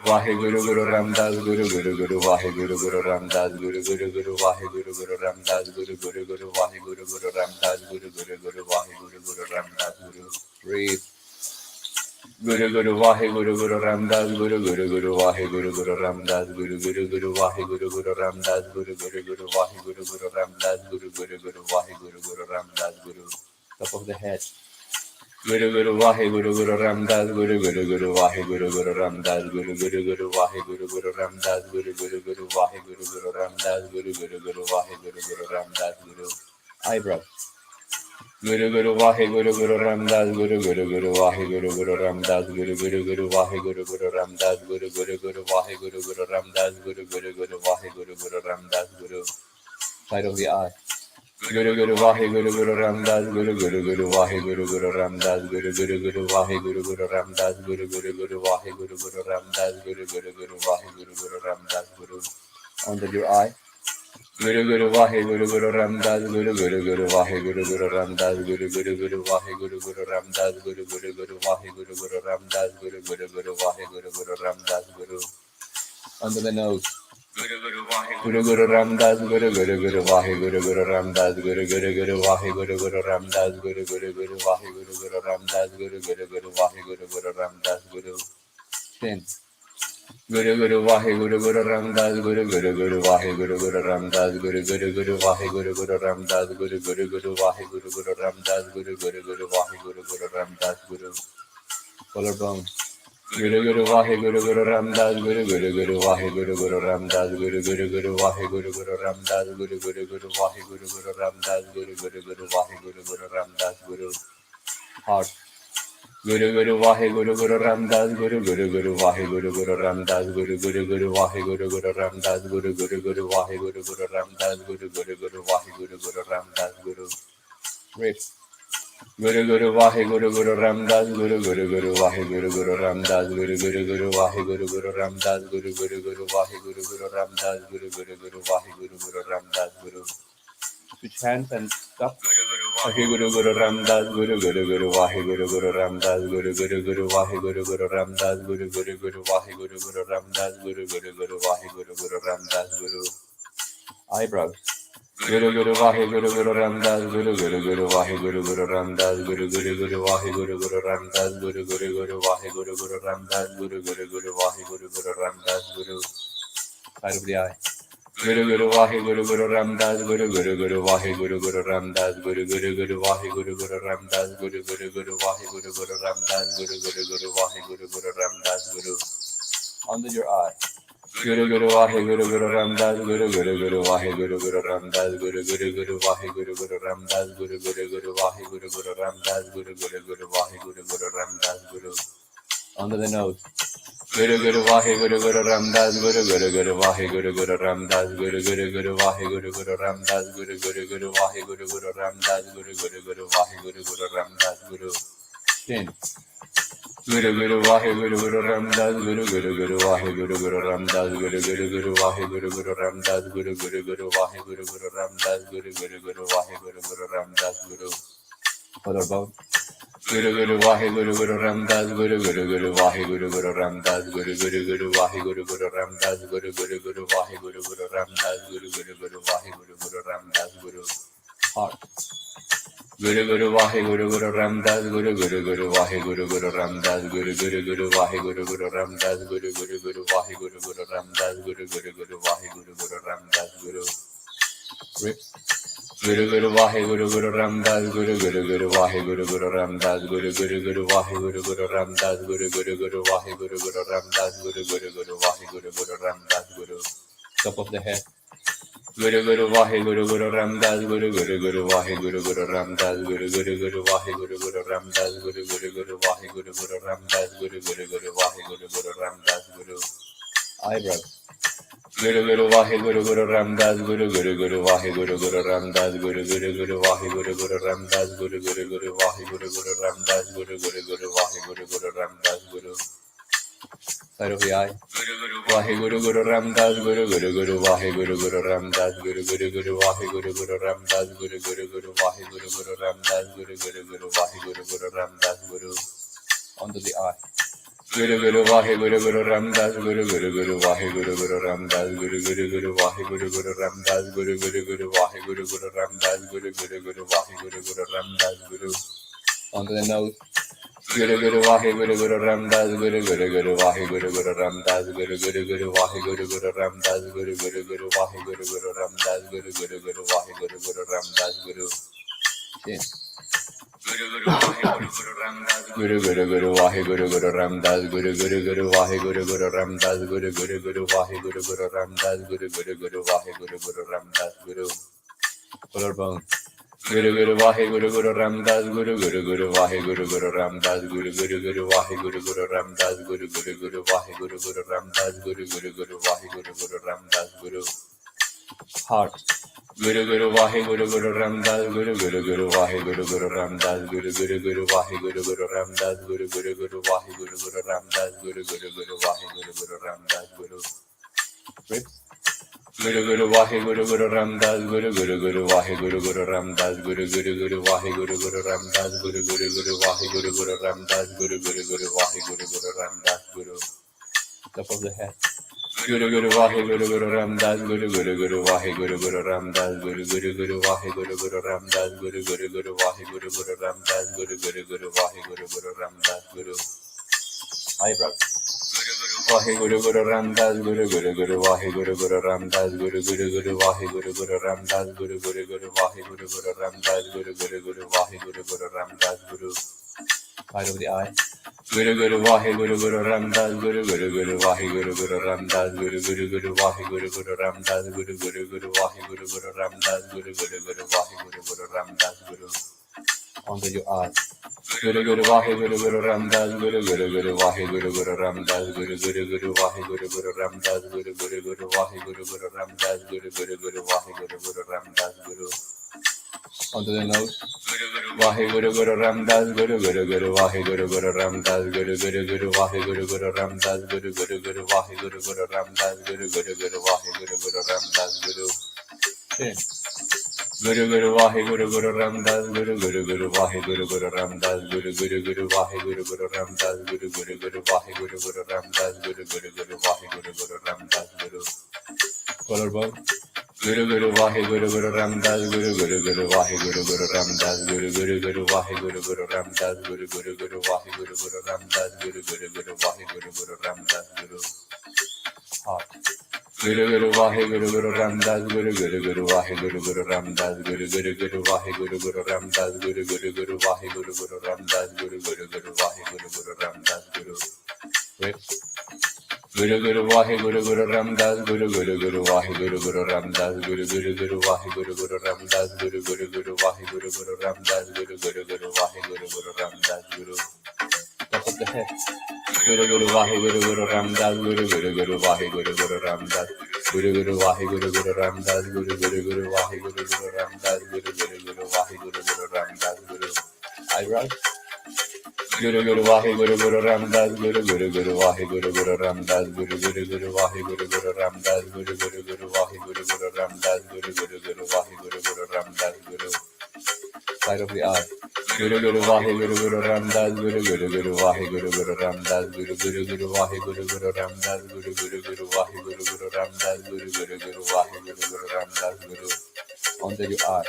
Vahe Guru Guru Ramdas, Guru Guru Guru Vahe Guru Guru Ramdas, Guru Guru Guru Vahe Guru Guru Ramdas, Guru Guru Guru Vahe Guru Guru Ramdas, Guru Guru Guru Vahe Guru Guru Ramdas, Guru. Breathe. Guru Guru Vahe Guru Guru Ramdas, Guru Guru Guru Vahe Guru Guru Ramdas, Guru Guru Guru Vahe Guru Guru Ramdas, Guru Guru Guru Vahe Guru Guru Ramdas, Guru Guru Guru Vahe Guru Guru Ramdas, Guru. Top of the head. Guru Guru Vahe Guru Guru Ramdas, Guru Guru Guru Vahe Guru Guru Ramdas, Guru Guru Guru Vahe Guru Guru Ramdas, Guru Guru Guru Vahe Guru Guru Ramdas, Guru Guru Guru Vahe Guru Guru Ramdas, Guru. Eyebrow. Guru Guru Vahe Guru Guru Ramdas, Guru Guru Guru Vahe Guru Guru Ramdas, Guru Guru Guru Vahe Guru Guru Ramdas, Guru Guru Guru Vahe Guru Guru Ramdas, Guru Guru Guru Vahe Guru Guru Ramdas, Guru. Side of the eye. Guru Guru Vahe Guru Guru Ramdas, Guru Guru Guru Vahe Guru Guru Ramdas, Guru Guru Guru Vahe Guru Guru Ramdas, Guru Guru Guru Vahe Guru Guru Ramdas, Guru Guru Guru Vahe Guru Guru Ramdas, Guru. Under your eye. Guru Guru Vahe Guru Guru Ramdas Guru Guru Guru Vahe Guru Guru Ramdas Guru Guru Guru Vahe Guru Guru Ramdas Guru Guru Guru Vahe Guru Guru Ramdas Guru Guru Guru Vahe Guru Guru Ramdas Guru. Under the nose. Guru Guru Vahe Guru Guru Ramdas Guru Guru Guru Vahe Guru Guru Ramdas Guru Guru Guru Vahe Guru Guru Ramdas Guru Guru Guru Vahe Guru Guru Ramdas Guru Guru Guru Vahe Guru Guru Ramdas Guru. 10. Guru Guru Vahe Guru Guru Ramdas Guru Guru Guru Vahe Guru Guru Ramdas Guru Guru Guru Vahe Guru Guru Ramdas Guru Guru Guru Vahe Guru Guru Ramdas Guru Guru Guru Vahe Guru Guru Ramdas Guru. Collarbone. Guru Guru Vahe Guru Guru Ramdas Guru Guru Guru Vahe Guru Guru Ramdas Guru Guru Guru Vahe Guru Guru Ramdas Guru Guru Guru Vahe Guru Guru Ramdas Guru Guru Guru Vahe Guru Guru Ramdas Guru. Heart. Guru Guru Vahe Guru Guru Ramdas Guru Guru Guru Vahe Guru Guru Ramdas Guru Guru Guru Vahe Guru Guru Ramdas Guru Guru Guru Vahe Guru Guru Ramdas Guru Guru Guru Vahe Guru Guru Ramdas Guru. Rip. Guru Guru Vahe Guru Guru Ramdas Guru Guru Guru Vahe Guru Guru Ramdas Guru Guru Guru Vahe Guru Guru Ramdas Guru Guru Guru Vahe Guru Guru Ramdas Guru Guru Guru Vahe Guru Guru Ramdas Guru. Switch hands and stop. Vahe Guru Guru Ramdas Guru Guru Guru Vahe Guru Guru Ramdas Guru Guru Guru Vahe Guru Guru Ramdas Guru Guru Guru Vahe Guru Guru Ramdas Guru Guru Guru Vahe Guru Guru Ramdas Guru. Eyebrows. Guru Guru Vahe Guru Guru Ramdas Guru Guru Guru Vahe Guru Guru Ramdas Guru Guru Guru Vahe Guru Guru Ramdas Guru Guru Guru Vahe Guru Guru Ramdas Guru Guru Guru Vahe Guru Guru Ramdas Guru. Side of the eye. Guru Guru Vahe Guru Guru Ramdas Guru Guru Guru Vahe Guru Guru Ramdas Guru Guru Guru Vahe Guru Guru Ramdas Guru Guru Guru Vahe Guru Guru Ramdas Guru Guru Guru Vahe Guru Guru Ramdas Guru. Under your eye. Guru Guru Vahe Guru Guru Ramdas Guru Guru Guru Vahe Guru Guru Ramdas Guru Guru Guru Vahe Guru Guru Ramdas Guru Guru Guru Vahe Guru Guru Ramdas Guru Guru Guru Vahe Guru Guru Ramdas Guru. Under the nose. Guru Guru Vahe Guru Guru Ramdas Guru Guru Guru Vahe Guru Guru Ramdas Guru Guru Guru Vahe Guru Guru Ramdas Guru Guru Guru Vahe Guru Guru Ramdas Guru Guru Guru Vahe Guru Guru Ramdas Guru. 10. Guru Guru Vahe Guru Guru Ramdas Guru Guru Guru Vahe Guru Guru Ramdas Guru Guru Guru Vahe Guru Guru Ramdas Guru Guru Guru Vahe Guru Guru Ramdas Guru Guru Guru Vahe Guru Guru Ramdas Guru. Collarbone. Guru Guru Vahe Guru Guru Ramdas Guru Guru Guru Vahe Guru Guru Ramdas Guru Guru Guru Vahe Guru Guru Ramdas Guru Guru Guru Vahe Guru Guru Ramdas Guru Guru Guru Vahe Guru Guru Ramdas Guru. Heart. Guru Guru Vahe Guru Guru Ramdas Guru Guru Guru Vahe Guru Guru Ramdas Guru Guru Guru Vahe Guru Guru Ramdas Guru Guru Guru Vahe Guru Guru Ramdas Guru Guru Guru Vahe Guru Guru Ramdas Guru. Ribs. Guru Guru Vahe Guru Guru Ramdas Guru Guru Guru Vahe Guru Guru Ramdas Guru Guru Guru Vahe Guru Guru Ramdas Guru Guru Guru Vahe Guru Guru Ramdas Guru Guru Guru Vahe Guru Guru Ramdas Guru. Top of the head. Guru Guru Vahe Guru Guru Ramdas Guru Guru Guru Vahe Guru Guru Ramdas Guru Guru Guru Vahe Guru Guru Ramdas Guru Guru Guru Vahe Guru Guru Ramdas Guru Guru Guru Vahe Guru Guru Ramdas Guru. Eyebrows. Guru Guru Vahe Guru Guru Ramdas Guru Guru Guru Vahe Guru Guru Ramdas Guru Guru Guru Vahe Guru Guru Ramdas Guru Guru Guru Vahe Guru Guru Ramdas Guru Guru Guru Vahe Guru Guru Ramdas Guru. Side of the eye. Vahe Guru Guru Ramdas Guru Guru Guru Vahe Guru Guru Ramdas Guru Guru Guru Vahe Guru Guru Ramdas Guru Guru Guru Vahe Guru Guru Ramdas Guru Guru Guru Vahe Guru Guru Ramdas Guru. Onto the eye. Guru Guru Vahe Guru Guru Ramdas Guru Guru Guru Vahe Guru Guru Ramdas Guru Guru Guru Vahe Guru Guru Ramdas Guru Guru Guru Vahe Guru Guru Ramdas Guru Guru Guru Vahe Guru Guru Ramdas Guru. Onto the nose. Guru Guru Vahe Guru Guru Ramdas Guru Guru Guru Vahe Guru Guru Ramdas Guru Guru Guru Vahe Guru Guru Ramdas Guru Guru Guru Vahe Guru Guru Ramdas Guru Guru Guru Vahe Guru Guru Ramdas Guru. Guru Guru Vahe Guru Guru Ramdas Guru Guru Guru Vahe Guru Guru Ramdas Guru Guru Guru Vahe Guru Guru Ramdas Guru Guru Guru Vahe Guru Guru Ramdas Guru Guru Guru Vahe Guru Guru Ramdas Guru. Collarbone. Guru Guru Vahe Guru Guru Ramdas Guru Guru Guru Vahe Guru Guru Ramdas Guru Guru Guru Vahe Guru Guru Ramdas Guru Guru Guru Vahe Guru Guru Ramdas Guru Guru Guru Vahe Guru Guru Ramdas Guru. Heart. Guru Guru Vahe Guru Guru Ramdas Guru Guru Guru Vahe Guru Guru Ramdas Guru Guru Guru Vahe Guru Guru Ramdas Guru Guru Guru Vahe Guru Guru Ramdas Guru Guru Guru Vahe Guru Guru Ramdas Guru. Ribs. Guru Guru Vahe Guru Guru Ramdas Guru Guru Guru Vahe Guru Guru Ramdas Guru Guru Guru Vahe Guru Guru Ramdas Guru Guru Guru Vahe Guru Guru Ramdas Guru Guru Guru Vahe Guru Guru Ramdas Guru. Top of the head. Guru Guru Vahe Guru Guru Ramdas Guru Guru Guru Vahe Guru Guru Ramdas Guru Guru Guru Vahe Guru Guru Ramdas Guru Guru Guru Vahe Guru Guru Ramdas Guru Guru Guru Vahe Guru Guru Ramdas Guru. Eyebrows. Vahe Guru Guru Ramdas Guru Guru Guru Vahe Guru Guru Ramdas Guru Guru Guru Vahe Guru Guru Ramdas Guru Guru Guru Vahe Guru Guru Ramdas Guru Guru Guru Vahe Guru Guru Ramdas Guru. Right over the eye. Guru Guru Vahe Guru Guru Ramdas Guru Guru Guru Vahe Guru Guru Ramdas Guru Guru Guru Vahe Guru Guru Ramdas Guru Guru Guru Vahe Guru Guru Ramdas Guru Guru Guru Vahe Guru Guru Ramdas Guru. Onto your eye. Guru Guru Vahe Guru Guru Ramdas Guru Guru Guru Vahe Guru Guru Ramdas Guru Guru Guru Vahe Guru Guru Ramdas Guru Guru Guru Vahe Guru Guru Ramdas Guru Guru Guru Vahe Guru Guru Ramdas Guru. Onto the nose. Vahe Guru Guru Ramdas Guru Guru Guru Vahe Guru Guru Ramdas Guru Guru Guru Vahe Guru Guru Ramdas Guru Guru Guru Vahe Guru Guru Ramdas Guru Guru Guru Vahe Guru Guru Ramdas Guru. Guru Guru Vahe Guru Guru Ramdas Guru Guru Guru Vahe Guru Guru Ramdas Guru Guru Guru Vahe Guru Guru Ramdas Guru Guru Guru Vahe Guru Guru Ramdas Guru Guru Guru Vahe Guru Guru Ramdas Guru. Collarbone. Guru Guru Vahe Guru Guru Ramdas Guru Guru Guru Vahe Guru Guru Ramdas Guru Guru Guru Vahe Guru Guru Ramdas Guru Guru Guru Vahe Guru Guru Ramdas Guru Guru Guru Vahe Guru Guru Ramdas Guru. Heart. Guru Guru Vahe Guru Guru Ramdas Guru Guru Guru Vahe Guru Guru Ramdas Guru Guru Guru Vahe Guru Guru Ramdas Guru Guru Guru Vahe Guru Guru Ramdas Guru Guru Guru Vahe Guru Guru Ramdas Guru. Ribs. Guru Guru Vahe Guru Guru Ramdas Guru Guru Guru Vahe Guru Guru Ramdas Guru Guru Guru Vahe Guru Guru Ramdas Guru Guru Guru Vahe Guru Guru Ramdas Guru Guru Guru Vahe Guru Guru Ramdas Guru. Top of the head. Guru Guru Vahe Guru Guru Ramdas Guru Guru Guru Vahe Guru Guru Ramdas Guru Guru Vahe Guru Guru Ramdas Guru Guru Guru Vahe Guru Guru Ramdas Guru Guru Guru Vahe Guru Guru Ramdas Guru. Eyebrows. Guru Guru Vahe Guru Guru Ramdas Guru Guru Guru Vahe Guru Guru Ramdas Guru Guru Guru Vahe Guru Guru Ramdas Guru Guru Guru Vahe Guru Guru Ramdas Guru Guru Guru Vahe Guru Guru Ramdas Guru. Side of the eye. Guru Guru Vahe Guru Guru Ramdas Guru Guru Guru Vahe Guru Guru Ramdas Guru Guru Guru Vahe Guru Guru Ramdas Guru Guru Guru Vahe Guru Guru Ramdas Guru Guru Guru Vahe Guru Guru Ramdas Guru. Onto your eye.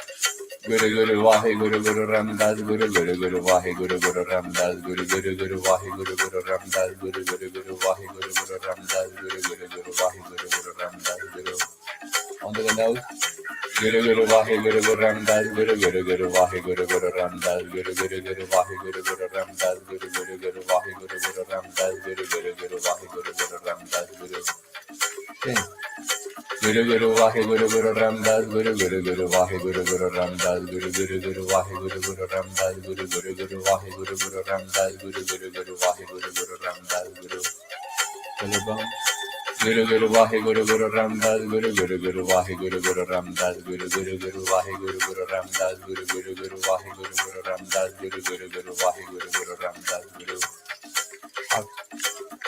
Guru Guru Vahe Guru Guru Ramdas Guru Guru Guru Vahe Guru Guru Ramdas Guru Guru Guru Vahe Guru Guru Ramdas Guru Guru Guru Vahe Guru Guru Ramdas Guru Guru Guru Vahe Guru Guru Ramdas Guru. Onto the nose. Guru Guru Vahe Guru Guru Ramdas Guru Guru Guru Vahe Guru Guru Ramdas Guru Guru Guru Vahe Guru Guru Ramdas Guru Guru Guru Vahe Guru Guru Ramdas Guru Guru Guru Vahe Guru Guru Ramdas Guru. Guru Guru Vahe Guru Guru Ramdas Guru Guru Guru Vahe Guru Guru Ramdas Guru Guru Guru Vahe Guru Guru Ramdas Guru Guru Guru Vahe Guru Guru Ramdas Guru Guru Guru Vahe Guru Guru Ramdas Guru. Collarbone. Guru Guru Vahe Guru Guru Ramdas Guru Guru Guru Vahe Guru Guru Ramdas Guru Guru Guru Vahe Guru Guru Ramdas Guru Guru Guru Vahe Guru Guru Ramdas Guru Guru Guru Vahe Guru Guru Ramdas Guru.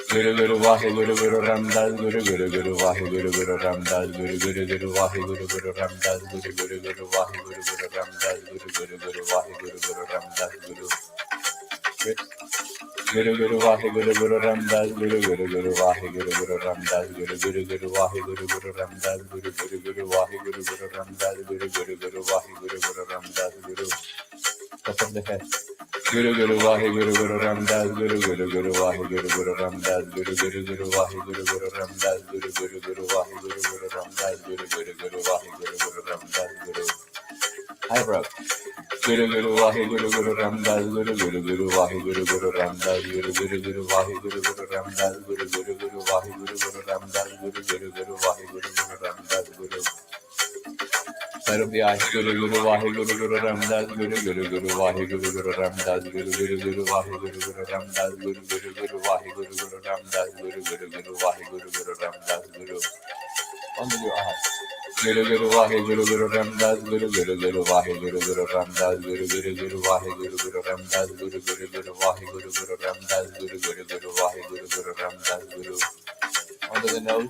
Guru Guru Vahe Guru Guru Ramdas Guru Guru Guru Vahe Guru Guru Ramdas Guru Guru Guru Vahe Guru Guru Ramdas Guru Guru Guru Vahe Guru Guru Ramdas Guru Guru Guru Vahe Guru Guru Ramdas Guru. Guru Guru Vahe Guru Guru Ramdas Guru Guru Guru Vahe Guru Guru Ramdas Guru Guru Guru Vahe Guru Guru Ramdas Guru Guru Guru Vahe Guru Guru Ramdas Guru Guru Guru Vahe Guru Guru Ramdas Guru. Top of the head. Guru Guru Vahe Guru Guru Ramdas Guru Guru Guru Vahe Guru Guru Ramdas Guru Guru Guru Vahe Guru Guru Ramdas Guru Guru Guru Vahe Guru Guru Ramdas Guru Guru Guru Vahe Guru Guru Ramdas Guru. Eyebrow. Guru Guru Vahe Guru Guru Ramdas Guru Guru Guru Vahe Guru Guru Ramdas Guru Guru Guru Vahe Guru Guru Ramdas Guru Guru Guru Vahe Guru Guru Ramdas Guru Guru Guru Vahe Guru Guru Ramdas Guru. Side of the eye. Guru Guru Vahe Guru Guru Ramdas Guru Guru Guru Vahe Guru Guru Ramdas Guru Guru Guru Vahe Guru Guru Ramdas Guru Guru Guru Vahe Guru Guru Ramdas Guru Guru Guru Vahe Guru Guru Ramdas Guru. Onto your eye. Guru Guru Vahe Guru Guru Ramdas Guru Guru Guru Vahe Guru Guru Ramdas Guru Guru Guru Vahe Guru Guru Ramdas Guru Guru Guru Vahe Guru Guru Ramdas Guru Guru Guru Vahe Guru Guru Ramdas Guru. Onto the nose.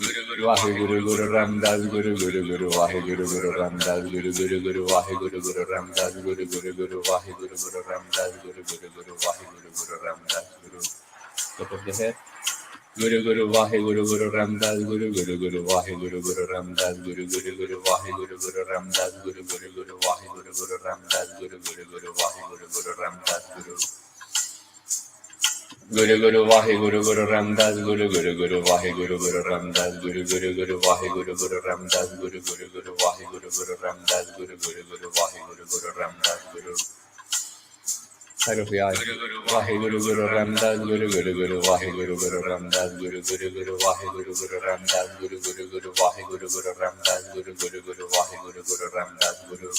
Wahe Guru Guru Ramdas Guru Guru Guru Wahe Guru Guru Ramdas Guru Guru Guru Wahe Guru Guru Ramdas Guru Guru Guru Wahe Guru Guru Ramdas Guru Guru Guru Wahe Guru Guru Ramdas Guru. Top of the head. Guru Guru Wahe Guru Guru Ramdas Guru Guru Guru Wahe Guru Guru Ramdas Guru Guru Guru Wahe Guru Guru Ramdas Guru Guru Guru Wahe Guru Guru Ramdas Guru Guru Guru Wahe Guru Guru Ramdas Guru. Guru Guru Wahe Guru Guru Ramdas Guru Guru Guru Wahe Guru Guru Ramdas Guru Guru Guru Wahe Guru Guru Ramdas Guru Guru Guru Wahe Guru Guru Ramdas Guru Guru Guru Wahe Guru Guru Ramdas Guru. Side of the eye. Wahe Guru Guru Ramdas Guru Guru Guru Wahe Guru Guru Ramdas Guru Guru Guru Wahe Guru Guru Ramdas Guru Guru Guru Wahe Guru Guru Ramdas Guru Guru Guru Wahe Guru Guru Ramdas Guru.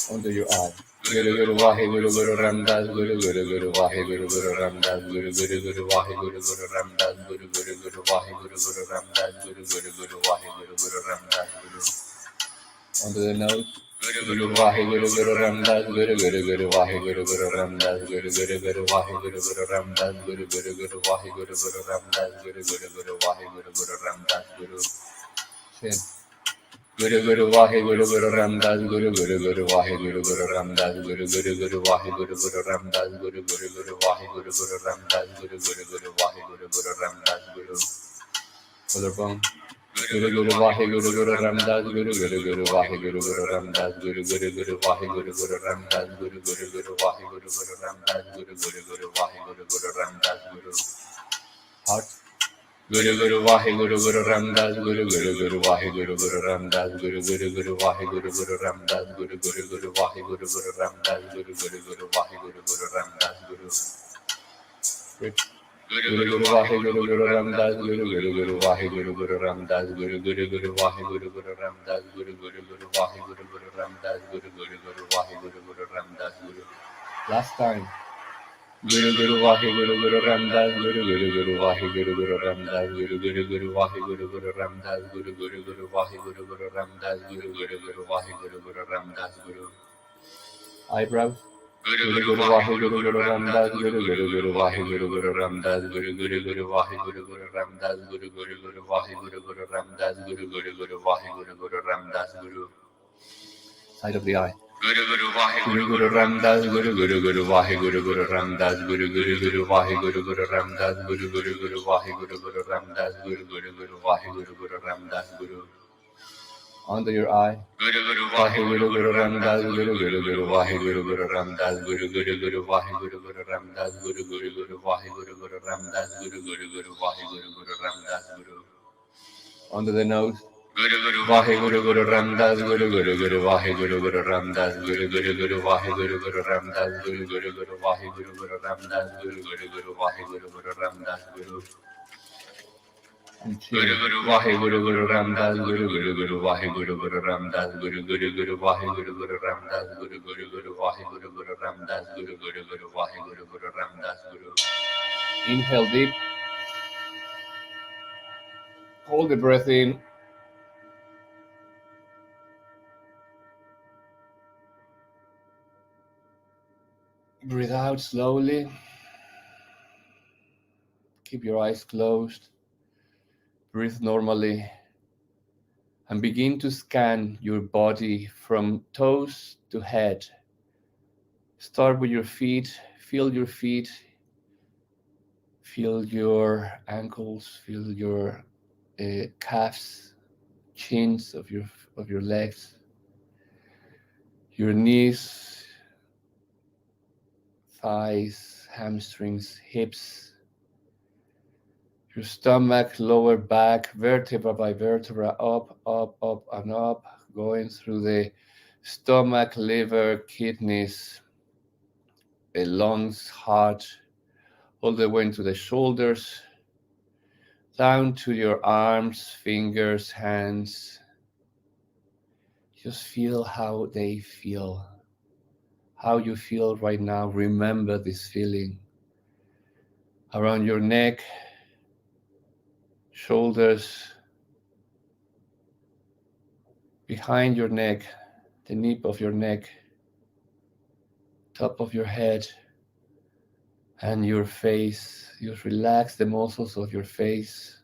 Under your eye. Guru Guru Wahe Guru Guru Ramdas Guru Guru Guru Wahe Guru Guru Ramdas Guru Guru Guru Wahe Guru Guru Ramdas Guru Guru Guru Wahe Guru Guru Ramdas Guru Guru Guru Wahe Guru Guru Ramdas Guru. Under the nose. Guru Wahe Guru Guru Ramdas Guru Guru Guru Wahe Guru Guru Ramdas Guru Guru Guru Wahe Guru Guru Ramdas Guru Guru Guru Wahe Guru Guru Ramdas Guru Guru Guru Wahe Guru Guru Ramdas Guru. Chin. Guru Guru Wahe Guru Guru Ramdas Guru Guru Guru Wahe Guru Guru Ramdas Guru Guru Guru Wahe Guru Guru Ramdas Guru Guru Guru Wahe Guru Guru Ramdas Guru Guru Guru Wahe Guru Guru Ramdas Guru. Collarbone. Guru Guru Wahe Guru Guru Ramdas Guru Guru Guru Wahe Guru Guru Ramdas Guru Guru Guru Wahe Guru Guru Ramdas Guru Guru Guru Wahe Guru Guru Ramdas Guru Guru Guru Wahe Guru Guru Ramdas Guru. Heart. Guru Guru Wahe Guru Guru Ramdas Guru Guru Guru Wahe Guru Guru Ramdas Guru Guru Guru Wahe Guru Guru Ramdas Guru Guru Guru Wahe Guru Guru Ramdas Guru Guru Guru Wahe Guru Guru Ramdas Guru. Guru Guru Wahe Guru Guru Ramdas Guru Guru Guru Wahe Guru Guru Ramdas Guru Guru Guru Wahe Guru Guru Ramdas Guru Guru Guru Wahe Guru Guru Ramdas Guru Guru Guru Wahe Guru Guru Ramdas Guru. Last time. Guru Guru Wahe Guru Guru Ramdas Guru Guru Guru Wahe Guru Guru Ramdas Guru Guru Guru Wahe Guru Guru Ramdas Guru Guru Guru Wahe Guru Guru Ramdas Guru Guru Guru Wahe Guru Guru Ramdas Guru. Eyebrows. Guru Guru Wahe Guru Guru Ramdas Guru Guru Guru Wahe Guru Guru Ramdas Guru Guru Guru Wahe Guru Guru Ramdas Guru Guru Guru Wahe Guru Guru Ramdas Guru Guru Guru Wahe Guru Guru Ramdas Guru. Side of the eye. Guru Guru Wahe Guru Guru Ramdas Guru Guru Guru Wahe Guru Guru Ramdas Guru Guru Guru Wahe Guru Guru Ramdas Guru Guru Guru Wahe Guru Guru Ramdas Guru Guru Guru Wahe Guru Guru Ramdas Guru. Under your eye. Guru Guru Wahe Guru Guru Ramdas Guru Guru Guru Wahe Guru Guru Ramdas Guru Guru Guru Wahe Guru Guru Ramdas Guru Guru Guru Wahe Guru Guru Ramdas Guru Guru Guru Wahe Guru Guru Ramdas Guru. Under the nose. Guru Guru Wahe Guru Guru Ramdas Guru Guru Guru Wahe Guru Guru Ramdas Guru Guru Guru Wahe Guru Guru Ramdas Guru Guru Guru Wahe Guru Guru Ramdas Guru Guru Guru Wahe Guru Guru Ramdas Guru. Guru Guru Wahe Guru Guru Ramdas Guru Guru Guru Wahe Guru Guru Ramdas Guru Guru Guru Wahe Guru Guru Ramdas Guru Guru Guru Wahe Guru Guru Ramdas Guru Guru Guru Wahe Guru Guru Ramdas Guru. Inhale deep. Hold the breath in. Breathe out slowly. Keep your eyes closed. Breathe normally. And begin to scan your body from toes to head. Start with your feet. Feel your feet. Feel your ankles. Feel your calves, chins of your legs. Your knees, thighs, hamstrings, hips. Your stomach, lower back, vertebra by vertebra, up, up, up, and up, going through the stomach, liver, kidneys, the lungs, heart, all the way into the shoulders, down to your arms, fingers, hands. Just feel how they feel, how you feel right now. Remember this feeling around your neck, shoulders, behind your neck, the nape of your neck, top of your head, and your face. Just relax the muscles of your face.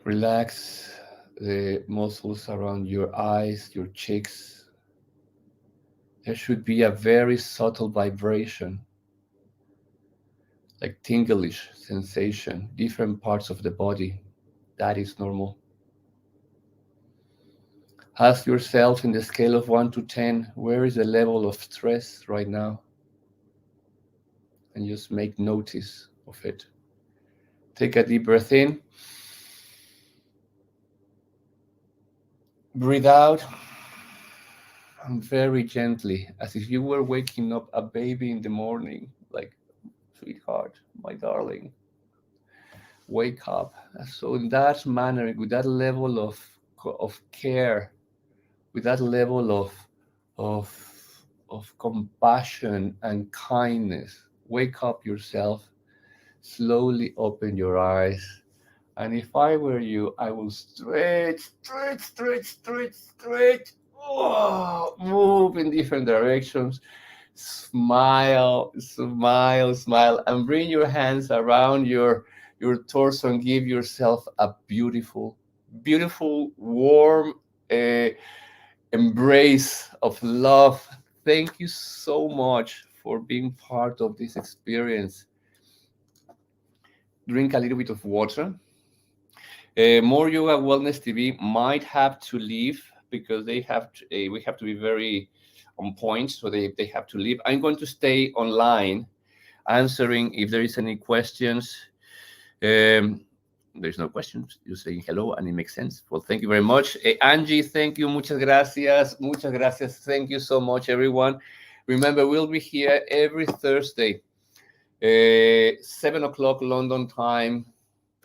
Relax the muscles around your eyes, your cheeks. There should be a very subtle vibration, like tinglish sensation, different parts of the body. That is normal. Ask yourself in the scale of 1 to 10, where is the level of stress right now? And just make notice of it. Take a deep breath in. Breathe out. And very gently, as if you were waking up a baby in the morning, like, sweetheart, my darling, wake up. So in that manner, with that level of care, with that level of of compassion and kindness, wake up yourself, slowly open your eyes. And if I were you, I will stretch, stretch, stretch, stretch, stretch. Oh, move in different directions. Smile, smile, smile, and bring your hands around your torso and give yourself a beautiful, beautiful, warm embrace of love. Thank you so much for being part of this experience. Drink a little bit of water. More Yoga Wellness TV might have to leave because they have to, we have to be very on point, so they have to leave. I'm going to stay online answering if there is any questions. There's no questions. You're saying hello and it makes sense. Well, thank you very much. Angie, thank you. Muchas gracias. Muchas gracias. Thank you so much, everyone. Remember, we'll be here every Thursday, 7 o'clock London time.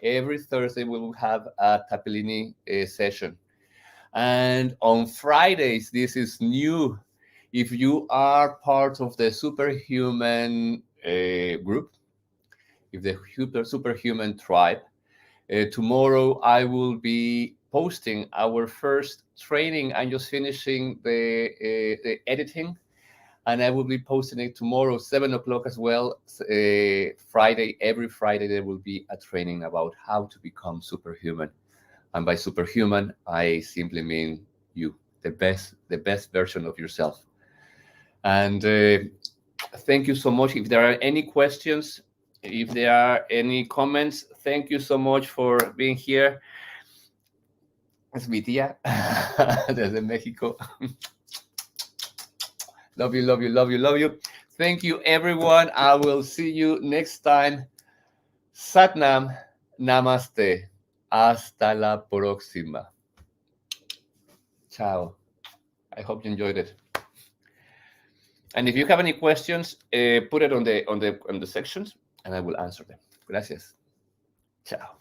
Every Thursday, we will have a Tappilini session. And on Fridays, this is new. If you are part of the superhuman group, if the superhuman tribe, tomorrow I will be posting our first training. I'm just finishing the editing, and I will be posting it tomorrow, 7 o'clock as well. Friday, every Friday, there will be a training about how to become superhuman. And by superhuman, I simply mean you, the best version of yourself. And thank you so much. If there are any questions, if there are any comments, thank you so much for being here. Es mi tía desde Mexico. Love you, love you, love you, love you. Thank you, everyone. I will see you next time. Satnam, namaste. Hasta la próxima. Ciao. I hope you enjoyed it. And if you have any questions, put it on the sections, and I will answer them. Gracias. Ciao.